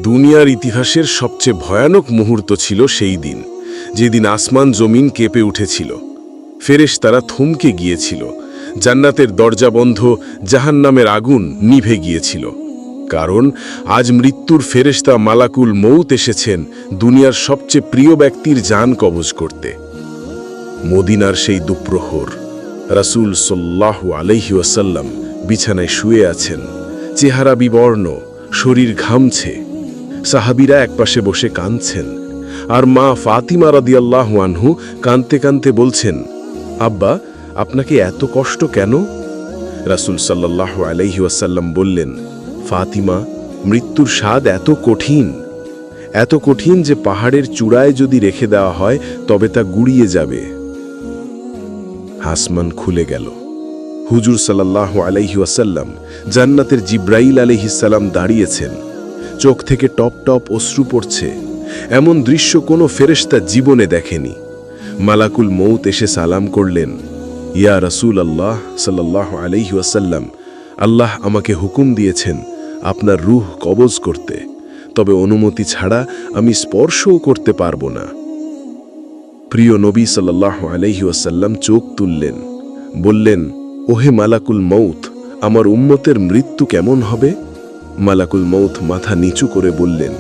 দুনিয়ার ইতিহাসের সবচেয়ে ভয়ানক মুহূর্ত ছিল সেই দিন, যেদিন আসমান জমিন কেঁপে উঠেছিল। ফেরেশতারা থমকে গিয়েছিল, জান্নাতের দরজা বন্ধ, জাহান্নামের আগুন নিভে গিয়েছিল। কারণ আজ মৃত্যুর ফেরেশতা মালাকুল মউত এসেছেন দুনিয়ার সবচেয়ে প্রিয় ব্যক্তির জান কবজ করতে। মদিনার সেই দুপ্রহর, রাসূল সাল্লাল্লাহু আলাইহি ওয়াসাল্লাম বিছানায় শুয়ে আছেন, চেহারা বিবর্ণ, শরীর ঘামছে। সাহাবীরা একপাশে বসে কাঁদছেন, আর মা ফাতিমা রাদিয়াল্লাহু আনহু কাঁদতে কাঁদতে বলছেন, আব্বা, আপনাকে এত কষ্ট কেন? রাসূল সাল্লাল্লাহু আলাইহি ওয়াসাল্লাম বললেন, ফাতিমা, মৃত্যুর স্বাদ এত কঠিন যে পাহাড়ের চূড়ায় যদি রেখে দেওয়া হয় তবে তা গুড়িয়ে যাবে। আসমান খুলে গেল। হুজুর সাল্লাল্লাহু আলাইহি ওয়াসাল্লাম জান্নাতের জিব্রাইল আলাইহিস সালাম দাঁড়িয়েছেন, চোখ থেকে টপ টপ অশ্রু পড়ছে। এমন দৃশ্য কোনো ফেরেশতা জীবনে দেখেনি। মালাকুল মউত এসে সালাম করলেন, ইয়া রাসূল আল্লাহ সাল্লাল্লাহু আলাইহি ওয়াসাল্লাম, আল্লাহ আমাকে হুকুম দিয়েছেন আপনার রূহ কবজ করতে, তবে অনুমতি ছাড়া আমি স্পর্শও করতে পারবো না। প্রিয় নবী সাল্লাল্লাহু আলাইহি ওয়াসাল্লাম চোখ তুললেন, বললেন, ওহে মালাকুল মউত, আমার উম্মতের মৃত্যু কেমন হবে? মালাকুল মউত মাথা নিচু করে বললেন,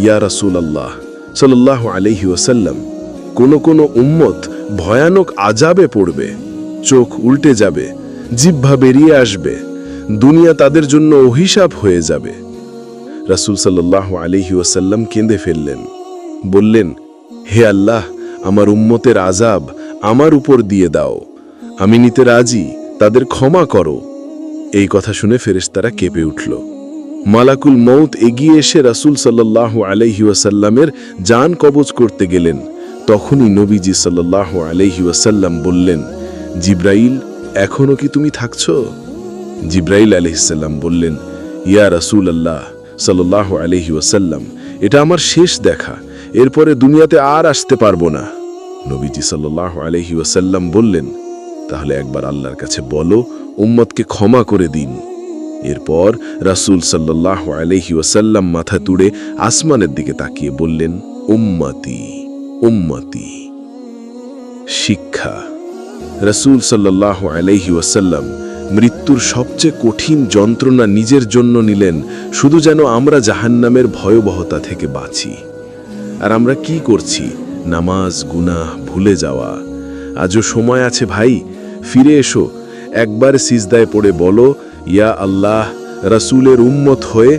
ইয়া রাসূলুল্লাহ সাল্লাল্লাহু আলাইহি ওয়াসাল্লাম, কোন উম্মত ভয়ানক আযাবে পড়বে, চোখ উল্টে যাবে, জিহ্বা বেরিয়ে আসবে, দুনিয়া তাদের জন্য অভিশাপ হয়ে যাবে। রাসূল সাল্লাল্লাহু আলাইহি ওয়াসাল্লাম কেঁদে ফেললেন, বললেন, হে আল্লাহ, আমার উম্মতের আযাব আমার উপর দিয়ে দাও, আমি নিতে রাজি, তাদের ক্ষমা করো। এই কথা শুনে ফেরেশতারা কেঁপে উঠল। মালাকুল মউত এগিয়ে এসে রাসূল সাল্লাল্লাহু আলাইহি ওয়াসাল্লামের জান কবজ করতে গেলেন। তখনই নবীজি সাল্লাল্লাহু আলাইহি ওয়াসাল্লাম বললেন, জিব্রাইল, এখনো কি তুমি থাকছো? জিব্রাইল আলাইহিস সালাম বললেন, ইয়া রাসূলুল্লাহ সাল্লাল্লাহু আলাইহি ওয়াসাল্লাম, এটা আমার শেষ দেখা, এরপরে দুনিয়াতে আর আসতে পারবো না। নবীজি সাল্লাল্লাহু আলাইহি ওয়াসাল্লাম বললেন, তাহলে একবার আল্লাহর কাছে বলো, উম্মতকে ক্ষমা করে দিন। এরপর রাসূল সাল্লাল্লাহু আলাইহি ওয়াসাল্লাম মাথা তুলে আসমানের দিকে তাকিয়ে বললেন, উম্মতি উম্মতি। শিক্ষা। রাসূল সাল্লাল্লাহু আলাইহি ওয়াসাল্লাম মৃত্যুর সবচেয়ে কঠিন যন্ত্রণা নিজের জন্য নিলেন, শুধু যেন আমরা জাহান্নামের ভয়াবহতা থেকে বাঁচি। আর আমরা কি করছি? নামাজ, গুনাহ, ভুলে যাওয়া। আজও সময় আছে ভাই, ফিরে এসো, একবার সিজদায় পড়ে বলো, ইয়া আল্লাহ, রাসূলের উম্মত হয়ে